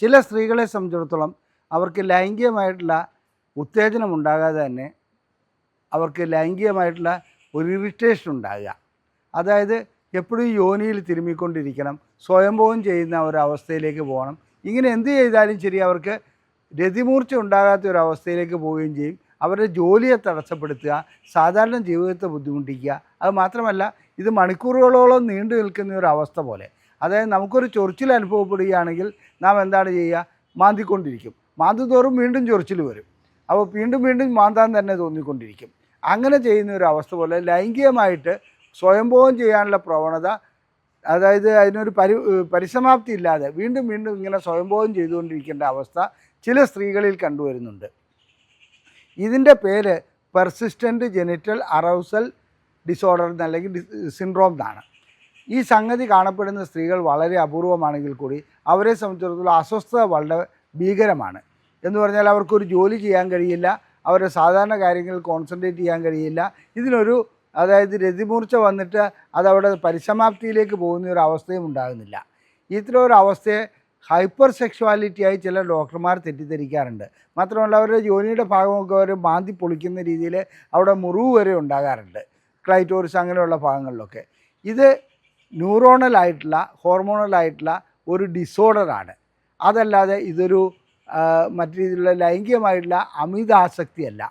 ചില സ്ത്രീകളെ സംബന്ധിച്ചിടത്തോളം അവർക്ക് ലൈംഗികമായിട്ടുള്ള ഉത്തേജനം ഉണ്ടാകാതെ തന്നെ അവർക്ക് ലൈംഗികമായിട്ടുള്ള ഒരു ഇറിറ്റേഷൻ ഉണ്ടാകുക. അതായത് എപ്പോഴും യോനിയിൽ തിരുമ്മിക്കൊണ്ടിരിക്കണം, സ്വയംഭോഗം ചെയ്യുന്ന ഒരവസ്ഥയിലേക്ക് പോകണം. ഇങ്ങനെ എന്ത് ചെയ്താലും ശരി അവർക്ക് രതിമൂർച്ച ഉണ്ടാകാത്ത ഒരു അവസ്ഥയിലേക്ക് പോവുകയും ചെയ്യും. അവരുടെ ജോലിയെ തടസ്സപ്പെടുത്തുക, സാധാരണ ജീവിതത്തെ ബുദ്ധിമുട്ടിക്കുക. അത് മാത്രമല്ല, ഇത് മണിക്കൂറുകളോളം നീണ്ടു നിൽക്കുന്ന ഒരു അവസ്ഥ പോലെ. അതായത് നമുക്കൊരു ചൊറിച്ചിൽ അനുഭവപ്പെടുകയാണെങ്കിൽ നാം എന്താണ് ചെയ്യുക? മാന്തിക്കൊണ്ടിരിക്കും. മാന്തുതോറും വീണ്ടും ചൊറിച്ചിൽ വരും. അപ്പോൾ വീണ്ടും വീണ്ടും മാന്താൻ തന്നെ തോന്നിക്കൊണ്ടിരിക്കും. അങ്ങനെ ചെയ്യുന്ന ഒരു അവസ്ഥ പോലെ ലൈംഗികമായിട്ട് സ്വയംഭോഗം ചെയ്യാനുള്ള പ്രവണത, അതായത് അതിനൊരു പരിസമാപ്തി ഇല്ലാതെ വീണ്ടും വീണ്ടും ഇങ്ങനെ സ്വയംഭോഗം ചെയ്തുകൊണ്ടിരിക്കേണ്ട അവസ്ഥ ചില സ്ത്രീകളിൽ കണ്ടുവരുന്നുണ്ട്. ഇതിൻ്റെ പേര് പെർസിസ്റ്റൻ്റ് ജെനിറ്റൽ അറൗസൽ ഡിസോർഡർ അല്ലെങ്കിൽ സിൻഡ്രോം എന്നാണ്. ഈ സംഗതി കാണപ്പെടുന്ന സ്ത്രീകൾ വളരെ അപൂർവമാണെങ്കിൽ കൂടി അവരെ സംബന്ധിച്ചിടത്തോളം അസ്വസ്ഥത വളരെ ഭീകരമാണ്. എന്ന് പറഞ്ഞാൽ അവർക്കൊരു ജോലി ചെയ്യാൻ കഴിയില്ല, അവരുടെ സാധാരണ കാര്യങ്ങളിൽ കോൺസെൻട്രേറ്റ് ചെയ്യാൻ കഴിയില്ല. ഇതിനൊരു അതായത് രതിമൂർച്ച വന്നിട്ട് അതവിടെ പരിസമാപ്തിയിലേക്ക് പോകുന്ന ഒരു അവസ്ഥയും ഉണ്ടാകുന്നില്ല. ഇത്തരം ഒരു അവസ്ഥയെ ഹൈപ്പർ സെക്ഷുവാലിറ്റിയായി ചില ഡോക്ടർമാർ തെറ്റിദ്ധരിക്കാറുണ്ട്. മാത്രമല്ല അവരുടെ ജോലിയുടെ ഭാഗമൊക്കെ അവർ മാന്തി പൊളിക്കുന്ന രീതിയിൽ അവിടെ മുറിവ് വരെ ഉണ്ടാകാറുണ്ട്, ക്ലൈറ്റോറിസ് അങ്ങനെയുള്ള ഭാഗങ്ങളിലൊക്കെ. ഇത് ന്യൂറോണലായിട്ടുള്ള ഹോർമോണലായിട്ടുള്ള ഒരു ഡിസോർഡറാണ്. അതല്ലാതെ ഇതൊരു മറ്റു രീതിയിലുള്ള ലൈംഗികമായിട്ടുള്ള അമിതാസക്തിയല്ല.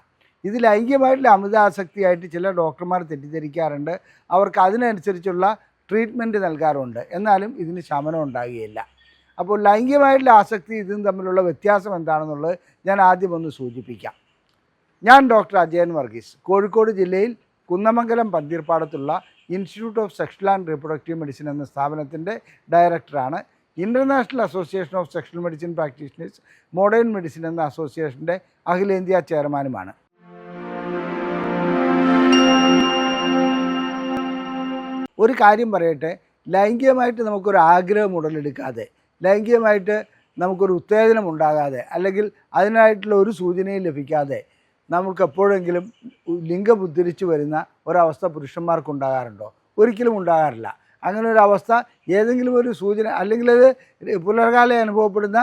ഇത് ലൈംഗികമായിട്ടുള്ള അമിതാസക്തിയായിട്ട് ചില ഡോക്ടർമാർ തെറ്റിദ്ധരിക്കാറുണ്ട്. അവർക്ക് അതിനനുസരിച്ചുള്ള ട്രീറ്റ്മെൻറ്റ് നൽകാറുണ്ട്. എന്നാലും ഇതിന് ശമനം ഉണ്ടാകുകയില്ല. അപ്പോൾ ലൈംഗികമായിട്ടുള്ള ആസക്തി ഇതും തമ്മിലുള്ള വ്യത്യാസം എന്താണെന്നുള്ളത് ഞാൻ ആദ്യം ഒന്ന് സൂചിപ്പിക്കാം. ഞാൻ ഡോക്ടർ അജയൻ വർഗീസ്, കോഴിക്കോട് ജില്ലയിൽ കുന്നമംഗലം പന്തീർപ്പാടത്തുള്ള institute of sexual and reproductive medicine എന്ന സ്ഥാപനത്തിൻ്റെ ഡയറക്ടറാണ്. International association of sexual medicine practitioners modern medicine എന്ന അസോസിയേഷൻ്റെ അഖിലേന്ത്യാ ചെയർമാനുമാണ്. ഒരു കാര്യം പറയട്ടെ, ലൈംഗികമായിട്ട് നമുക്കൊരു ആഗ്രഹം ഉടലെടുക്കാതെ, ലൈംഗികമായിട്ട് നമുക്കൊരു ഉത്തേജനം ഉണ്ടാകാതെ, അല്ലെങ്കിൽ അതിനായിട്ടുള്ള ഒരു സൂചനയും ലഭിക്കാതെ നമുക്ക് എപ്പോഴെങ്കിലും ലിംഗം ഉദ്ധരിച്ച് വരുന്ന ഒരവസ്ഥ പുരുഷന്മാർക്കുണ്ടാകാറുണ്ടോ? ഒരിക്കലും ഉണ്ടാകാറില്ല. അങ്ങനെ ഒരു അവസ്ഥ ഏതെങ്കിലും ഒരു സൂചന, അല്ലെങ്കിൽ അത് പുലർകാലം അനുഭവപ്പെടുന്ന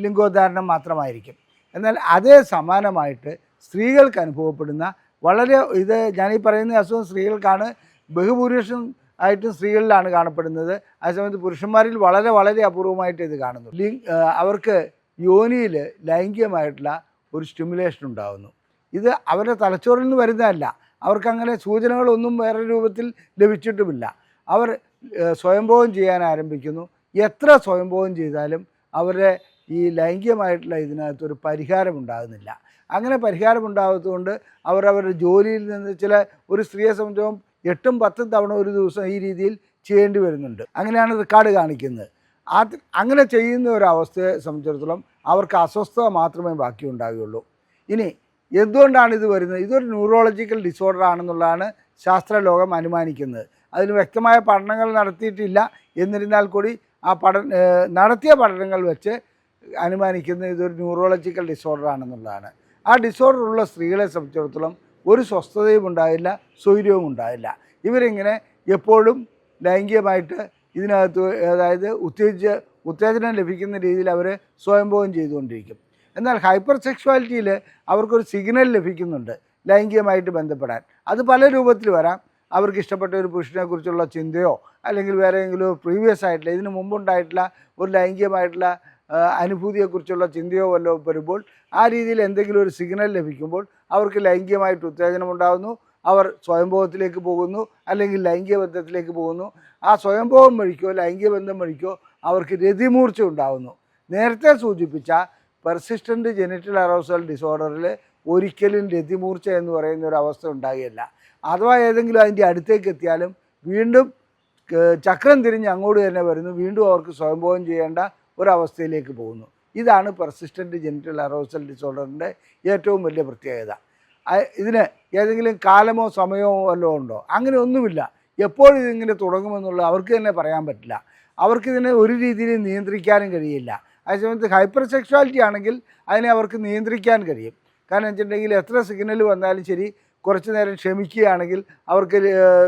ലിംഗോദ്ധാരണം മാത്രമായിരിക്കും. എന്നാൽ അതേ സമാനമായിട്ട് സ്ത്രീകൾക്ക് അനുഭവപ്പെടുന്ന വളരെ ഞാനീ പറയുന്ന അസുഖം സ്ത്രീകൾക്കാണ്, ബഹുഭൂരിപക്ഷം ആയിട്ടും സ്ത്രീകളിലാണ് കാണപ്പെടുന്നത്. അതേസമയത്ത് പുരുഷന്മാരിൽ വളരെ വളരെ അപൂർവമായിട്ട് ഇത് കാണുന്നു. അവർക്ക് യോനിയിൽ ലൈംഗികമായിട്ടുള്ള ഒരു സ്റ്റിമുലേഷൻ ഉണ്ടാകുന്നു. ഇത് അവരുടെ തലച്ചോറിൽ നിന്ന് വരുന്നതല്ല. അവർക്കങ്ങനെ സൂചനകളൊന്നും വേറെ രൂപത്തിൽ ലഭിച്ചിട്ടുമില്ല. അവർ സ്വയംഭോഗം ചെയ്യാൻ ആരംഭിക്കുന്നു. എത്ര സ്വയംഭോഗം ചെയ്താലും അവരുടെ ഈ ലൈംഗികമായിട്ടുള്ള ഇതിനകത്തൊരു പരിഹാരം ഉണ്ടാകുന്നില്ല. അങ്ങനെ പരിഹാരം ഉണ്ടാകാത്തതുകൊണ്ട് അവർ അവരുടെ ജോലിയിൽ നിന്ന് ഒരു സ്ത്രീയെ സംബന്ധിച്ചും 8-10 തവണ ഒരു ദിവസം ഈ രീതിയിൽ ചെയ്യേണ്ടി വരുന്നുണ്ട്. അങ്ങനെയാണ് റെക്കോർഡ് കാണിക്കുന്നത്. അങ്ങനെ ചെയ്യുന്ന ഒരവസ്ഥയെ സംബന്ധിച്ചിടത്തോളം അവർക്ക് അസ്വസ്ഥത മാത്രമേ ബാക്കി ഉണ്ടാകുകയുള്ളൂ. ഇനി എന്തുകൊണ്ടാണ് ഇത് വരുന്നത്? ഇതൊരു ന്യൂറോളജിക്കൽ ഡിസോർഡർ ആണെന്നുള്ളതാണ് ശാസ്ത്രലോകം അനുമാനിക്കുന്നത്. അതിന് വ്യക്തമായ പഠനങ്ങൾ നടത്തിയിട്ടില്ല. എന്നിരുന്നാൽ കൂടി നടത്തിയ പഠനങ്ങൾ വെച്ച് അനുമാനിക്കുന്നത് ഇതൊരു ന്യൂറോളജിക്കൽ ഡിസോർഡർ ആണെന്നുള്ളതാണ്. ആ ഡിസോർഡർ ഉള്ള സ്ത്രീകളെ സംബന്ധിച്ചിടത്തോളം ഒരു സ്വസ്ഥതയും ഉണ്ടാവില്ല, സ്വൈര്യവും ഉണ്ടാവില്ല. ഇവരിങ്ങനെ എപ്പോഴും ലൈംഗികമായിട്ട് ഇതിനകത്ത്, അതായത് ഉത്തേജനം ലഭിക്കുന്ന രീതിയിൽ അവർ സ്വയംഭോഗം ചെയ്തുകൊണ്ടിരിക്കും. എന്നാൽ ഹൈപ്പർ സെക്ഷുവാലിറ്റിയിൽ അവർക്കൊരു സിഗ്നൽ ലഭിക്കുന്നുണ്ട് ലൈംഗികമായിട്ട് ബന്ധപ്പെടാൻ. അത് പല രൂപത്തിൽ വരാം. അവർക്ക് ഇഷ്ടപ്പെട്ട ഒരു പുരുഷനെക്കുറിച്ചുള്ള ചിന്തയോ, അല്ലെങ്കിൽ വേറെ എങ്കിലും പ്രീവിയസ് ആയിട്ടുള്ള ഇതിനു മുമ്പുണ്ടായിട്ടുള്ള ഒരു ലൈംഗികമായിട്ടുള്ള അനുഭൂതിയെക്കുറിച്ചുള്ള ചിന്തയോ വല്ലതും വരുമ്പോൾ ആ രീതിയിൽ എന്തെങ്കിലും ഒരു സിഗ്നൽ ലഭിക്കുമ്പോൾ അവർക്ക് ലൈംഗികമായിട്ട് ഉത്തേജനം ഉണ്ടാകുന്നു. അവർ സ്വയംഭോഗത്തിലേക്ക് പോകുന്നു, അല്ലെങ്കിൽ ലൈംഗിക ബന്ധത്തിലേക്ക് പോകുന്നു. ആ സ്വയംഭോഗം വഴിക്കോ ലൈംഗിക ബന്ധം വഴിക്കോ അവർക്ക് രതിമൂർച്ച ഉണ്ടാകുന്നു. നേരത്തെ സൂചിപ്പിച്ച പെർസിസ്റ്റൻ്റ് ജെനിറ്റൽ അറൗസൽ ഡിസോർഡറിൽ ഒരിക്കലും രതിമൂർച്ച എന്ന് പറയുന്ന ഒരു അവസ്ഥ ഉണ്ടാകുകയില്ല. അഥവാ ഏതെങ്കിലും അതിൻ്റെ അടുത്തേക്ക് എത്തിയാലും വീണ്ടും ചക്രം തിരിഞ്ഞ് അങ്ങോട്ട് തന്നെ വരുന്നു, വീണ്ടും അവർക്ക് സ്വയംഭോഗം ചെയ്യേണ്ട ഒരവസ്ഥയിലേക്ക് പോകുന്നു. ഇതാണ് പെർസിസ്റ്റൻ്റ് ജെനിറ്റൽ അറൗസൽ ഡിസോർഡറിൻ്റെ ഏറ്റവും വലിയ പ്രത്യേകത. ഇതിന് ഏതെങ്കിലും കാലമോ സമയമോ വല്ലതും ഉണ്ടോ? അങ്ങനെ ഒന്നുമില്ല. എപ്പോഴും ഇതിങ്ങനെ തുടങ്ങുമെന്നുള്ളത് അവർക്ക് തന്നെ പറയാൻ പറ്റില്ല. അവർക്കിതിനെ ഒരു രീതിയിൽ നിയന്ത്രിക്കാനും കഴിയില്ല. അതേസമയത്ത് ഹൈപ്പർ സെക്ഷുവാലിറ്റി ആണെങ്കിൽ അതിനെ അവർക്ക് നിയന്ത്രിക്കാൻ കഴിയും. കാരണം വെച്ചിട്ടുണ്ടെങ്കിൽ എത്ര സിഗ്നൽ വന്നാലും ശരി, കുറച്ച് നേരം ക്ഷമിക്കുകയാണെങ്കിൽ അവർക്ക്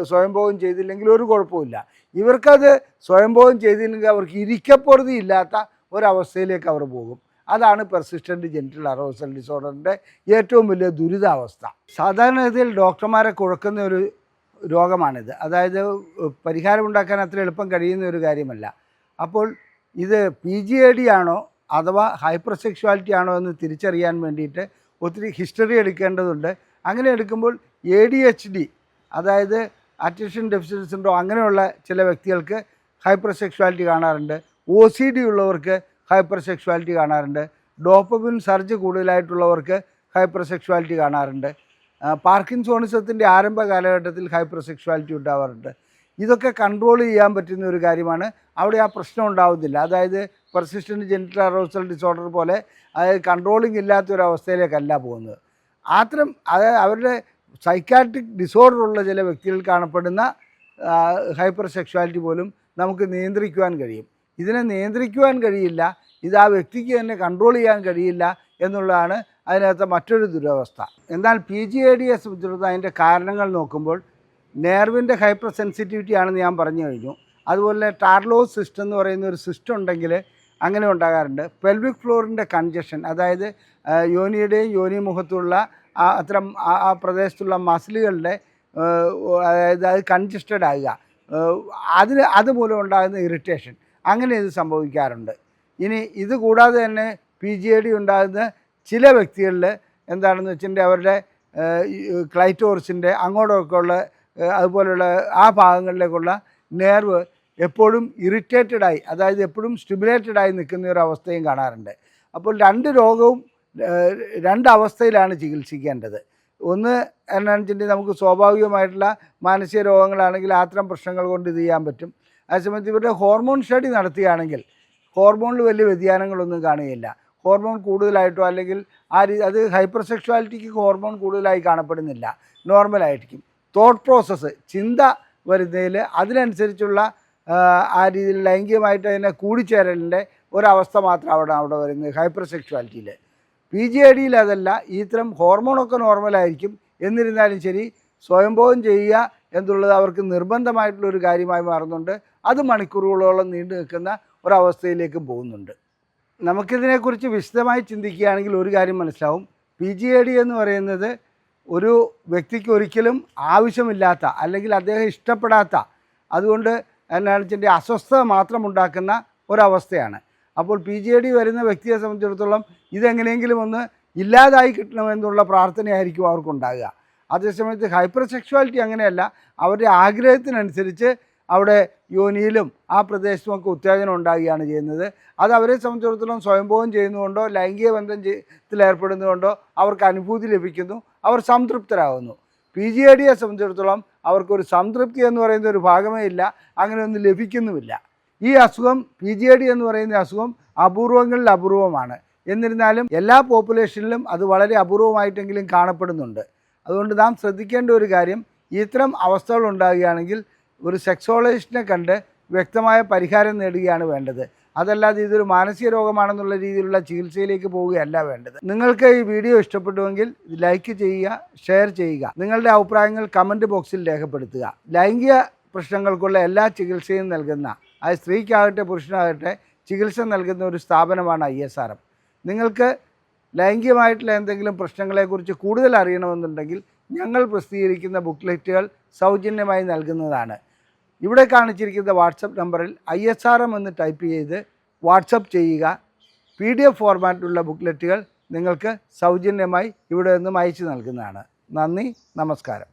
സ്വയംഭോഗം ചെയ്തില്ലെങ്കിൽ ഒരു കുഴപ്പമില്ല. ഇവർക്കത് സ്വയംഭോഗം ചെയ്തില്ലെങ്കിൽ അവർക്ക് ഇരിക്കപ്പുറതി ഇല്ലാത്ത ഒരവസ്ഥയിലേക്ക് അവർ പോകും. അതാണ് പെർസിസ്റ്റൻ്റ് ജെനിറ്റൽ അറോസൽ ഡിസോർഡറിൻ്റെ ഏറ്റവും വലിയ ദുരിതാവസ്ഥ. സാധാരണഗതിയിൽ ഡോക്ടർമാരെ കുഴക്കുന്ന ഒരു രോഗമാണിത്. അതായത് പരിഹാരമുണ്ടാക്കാൻ അത്ര എളുപ്പം കഴിയുന്ന ഒരു കാര്യമല്ല. അപ്പോൾ ഇത് PGAD ആണോ അഥവാ ഹൈപ്പർ സെക്ഷുവാലിറ്റി ആണോ എന്ന് തിരിച്ചറിയാൻ വേണ്ടിയിട്ട് ഒത്തിരി ഹിസ്റ്ററി എടുക്കേണ്ടതുണ്ട്. അങ്ങനെ എടുക്കുമ്പോൾ ADHD, അതായത് അറ്റൻഷൻ ഡെഫിസിറ്റ് സിൻഡ്രോം, അങ്ങനെയുള്ള ചില വ്യക്തികൾക്ക് ഹൈപ്പർ സെക്ഷുവാലിറ്റി കാണാറുണ്ട്. OCD ഉള്ളവർക്ക് ഹൈപ്പർ സെക്ഷുവാലിറ്റി കാണാറുണ്ട്. ഡോപ്പമിൻ സർജ് കൂടുതലായിട്ടുള്ളവർക്ക് ഹൈപ്പർ സെക്ഷുവാലിറ്റി കാണാറുണ്ട്. പാർക്കിൻസോണിസത്തിൻ്റെ ആരംഭ കാലഘട്ടത്തിൽ ഹൈപ്പർ സെക്ഷുവാലിറ്റി ഉണ്ടാവാറുണ്ട്. ഇതൊക്കെ കൺട്രോൾ ചെയ്യാൻ പറ്റുന്ന ഒരു കാര്യമാണ്. അവിടെ ആ പ്രശ്നം ഉണ്ടാവുന്നില്ല. അതായത് പെർസിസ്റ്റൻ്റ് ജെനിറ്റൽ അറോസൽ ഡിസോർഡർ പോലെ അതായത് കൺട്രോളിങ് ഇല്ലാത്തൊരവസ്ഥയിലേക്കല്ല പോകുന്നത്. അത്തരം അതായത് അവരുടെ സൈക്കാട്രിക് ഡിസോർഡർ ഉള്ള ചില വ്യക്തികളിൽ കാണപ്പെടുന്ന ഹൈപ്പർ സെക്ഷുവാലിറ്റി പോലും നമുക്ക് നിയന്ത്രിക്കുവാൻ കഴിയും. ഇതിനെ നിയന്ത്രിക്കുവാൻ കഴിയില്ല, ഇത് ആ വ്യക്തിക്ക് തന്നെ കൺട്രോൾ ചെയ്യാൻ കഴിയില്ല എന്നുള്ളതാണ് അതിനകത്ത് മറ്റൊരു ദുരവസ്ഥ. എന്നാൽ PGADയെ സംബന്ധിച്ചിടത്തോളം അതിൻ്റെ കാരണങ്ങൾ നോക്കുമ്പോൾ നെർവിൻ്റെ ഹൈപ്പർ സെൻസിറ്റിവിറ്റി ആണെന്ന് ഞാൻ പറഞ്ഞു കഴിഞ്ഞു. അതുപോലെ ടാർലോസ് സിസ്റ്റം എന്ന് പറയുന്ന ഒരു സിസ്റ്റം ഉണ്ടെങ്കിൽ അങ്ങനെ ഉണ്ടാകാറുണ്ട്. പെൽവിക് ഫ്ലോറിൻ്റെ കൺജഷൻ, അതായത് യോനിയുടെയും യോനി മുഖത്തുള്ള അത്തരം ആ പ്രദേശത്തുള്ള മസിലുകളുടെ അതായത് അത് കൺജസ്റ്റഡ് ആകുക, അതുമൂലം ഉണ്ടാകുന്ന ഇറിറ്റേഷൻ, അങ്ങനെ ഇത് സംഭവിക്കാറുണ്ട്. ഇനി ഇത് കൂടാതെ തന്നെ PGAD ഉണ്ടാകുന്ന ചില വ്യക്തികളിൽ എന്താണെന്ന് വെച്ചിട്ടുണ്ടെങ്കിൽ അവരുടെ ക്ലൈറ്റോറിസിൻ്റെ അങ്ങോട്ടൊക്കെ ഉള്ള അതുപോലെയുള്ള ആ ഭാഗങ്ങളിലേക്കുള്ള നെർവ് എപ്പോഴും ഇറിറ്റേറ്റഡായി, അതായത് എപ്പോഴും സ്റ്റിമുലേറ്റഡായി നിൽക്കുന്ന ഒരു അവസ്ഥയും കാണാറുണ്ട്. അപ്പോൾ രോഗവും രണ്ടവസ്ഥയിലാണ് ചികിത്സിക്കേണ്ടത്. ഒന്ന് എന്നാണെന്ന് വെച്ചിട്ടുണ്ടെങ്കിൽ നമുക്ക് സ്വാഭാവികമായിട്ടുള്ള മാനസിക രോഗങ്ങളാണെങ്കിൽ അത്തരം പ്രശ്നങ്ങൾ കൊണ്ട് ഇത് ചെയ്യാൻ പറ്റും. അതേസമയത്ത് ഇവരുടെ ഹോർമോൺ സ്റ്റഡി നടത്തുകയാണെങ്കിൽ ഹോർമോണിൽ വലിയ വ്യതിയാനങ്ങളൊന്നും കാണുകയില്ല. ഹോർമോൺ കൂടുതലായിട്ടോ അല്ലെങ്കിൽ അത് ഹൈപ്പർ സെക്ഷുവാലിറ്റിക്ക് ഹോർമോൺ കൂടുതലായി കാണപ്പെടുന്നില്ല, നോർമലായിരിക്കും. തോട്ട് പ്രോസസ്സ്, ചിന്ത വരുന്നതിൽ അതിനനുസരിച്ചുള്ള ആ രീതിയിൽ ലൈംഗികമായിട്ട് അതിനെ കൂടിച്ചേരലിൻ്റെ ഒരവസ്ഥ മാത്രം അവിടെ വരുന്നത് ഹൈപ്പർ സെക്ഷുവാലിറ്റിയിൽ. PGADയിൽ അതല്ല. ഇത്തരം ഹോർമോണൊക്കെ നോർമലായിരിക്കും, എന്നിരുന്നാലും ശരി സ്വയംഭോഗം ചെയ്യുക എന്നുള്ളത് അവർക്ക് നിർബന്ധമായിട്ടുള്ളൊരു കാര്യമായി മാറുന്നുണ്ട്. അത് മണിക്കൂറുകളോളം നീണ്ടു നിൽക്കുന്ന ഒരവസ്ഥയിലേക്ക് പോകുന്നുണ്ട്. നമുക്കിതിനെക്കുറിച്ച് വിശദമായി ചിന്തിക്കുകയാണെങ്കിൽ ഒരു കാര്യം മനസ്സിലാവും. PGAD എന്ന് പറയുന്നത് ഒരു വ്യക്തിക്ക് ഒരിക്കലും ആവശ്യമില്ലാത്ത അല്ലെങ്കിൽ അദ്ദേഹം ഇഷ്ടപ്പെടാത്ത, അതുകൊണ്ട് എന്നാണ് വെച്ചിട്ടുണ്ടെങ്കിൽ അസ്വസ്ഥത മാത്രം ഉണ്ടാക്കുന്ന ഒരവസ്ഥയാണ്. അപ്പോൾ PGAD വരുന്ന വ്യക്തിയെ സംബന്ധിച്ചിടത്തോളം ഇതെങ്ങനെയെങ്കിലും ഒന്ന് ഇല്ലാതായി കിട്ടണമെന്നുള്ള പ്രാർത്ഥനയായിരിക്കും അവർക്കുണ്ടാകുക. അതേസമയത്ത് ഹൈപ്പർ സെക്ഷുവാലിറ്റി അങ്ങനെയല്ല. അവരുടെ ആഗ്രഹത്തിനനുസരിച്ച് അവിടെ യോനിയിലും ആ പ്രദേശത്തുമൊക്കെ ഉത്തേജനം ഉണ്ടാകുകയാണ് ചെയ്യുന്നത്. അത് അവരെ സംബന്ധിച്ചിടത്തോളം സ്വയംഭോഗം ചെയ്യുന്നതുകൊണ്ടോ ലൈംഗിക ബന്ധത്തിൽ ഏർപ്പെടുന്നതുകൊണ്ടോ അവർക്ക് അനുഭൂതി ലഭിക്കുന്നു, അവർ സംതൃപ്തരാകുന്നു. PGADയെ സംബന്ധിച്ചിടത്തോളം അവർക്കൊരു സംതൃപ്തി എന്ന് പറയുന്ന ഒരു ഭാഗമേ ഇല്ല, അങ്ങനെയൊന്നും ലഭിക്കുന്നുമില്ല. ഈ അസുഖം PGAD എന്ന് പറയുന്ന അസുഖം അപൂർവങ്ങളിൽ അപൂർവമാണ്. എന്നിരുന്നാലും എല്ലാ പോപ്പുലേഷനിലും അത് വളരെ അപൂർവമായിട്ടെങ്കിലും കാണപ്പെടുന്നുണ്ട്. അതുകൊണ്ട് നാം ശ്രദ്ധിക്കേണ്ട ഒരു കാര്യം, ഇത്തരം അവസ്ഥകൾ ഉണ്ടാകുകയാണെങ്കിൽ ഒരു സെക്സോളജിസ്റ്റിനെ കണ്ട് വ്യക്തമായ പരിഹാരം നേടുകയാണ് വേണ്ടത്. അതല്ലാതെ ഇതൊരു മാനസിക രോഗമാണെന്നുള്ള രീതിയിലുള്ള ചികിത്സയിലേക്ക് പോവുകയല്ല വേണ്ടത്. നിങ്ങൾക്ക് ഈ വീഡിയോ ഇഷ്ടപ്പെട്ടുവെങ്കിൽ ലൈക്ക് ചെയ്യുക, ഷെയർ ചെയ്യുക. നിങ്ങളുടെ അഭിപ്രായങ്ങൾ കമൻറ്റ് ബോക്സിൽ രേഖപ്പെടുത്തുക. ലൈംഗിക പ്രശ്നങ്ങൾക്കുള്ള എല്ലാ ചികിത്സയും നൽകുന്ന, അത് സ്ത്രീക്കാകട്ടെ പുരുഷനാകട്ടെ, ചികിത്സ നൽകുന്ന ഒരു സ്ഥാപനമാണ് ISRM. നിങ്ങൾക്ക് ലൈംഗികമായിട്ടുള്ള എന്തെങ്കിലും പ്രശ്നങ്ങളെക്കുറിച്ച് കൂടുതൽ അറിയണമെന്നുണ്ടെങ്കിൽ ഞങ്ങൾ പ്രസിദ്ധീകരിക്കുന്ന ബുക്ക്ലെറ്റുകൾ സൗജന്യമായി നൽകുന്നതാണ്. ഇവിടെ കാണിച്ചിരിക്കുന്ന വാട്സപ്പ് നമ്പറിൽ ISRM എന്ന് ടൈപ്പ് ചെയ്ത് വാട്സപ്പ് ചെയ്യുക. PDF ഫോർമാറ്റിലുള്ള ബുക്ക്ലെറ്റുകൾ നിങ്ങൾക്ക് സൗജന്യമായി ഇവിടെ നിന്നും അയച്ചു നൽകുന്നതാണ്. നന്ദി, നമസ്കാരം.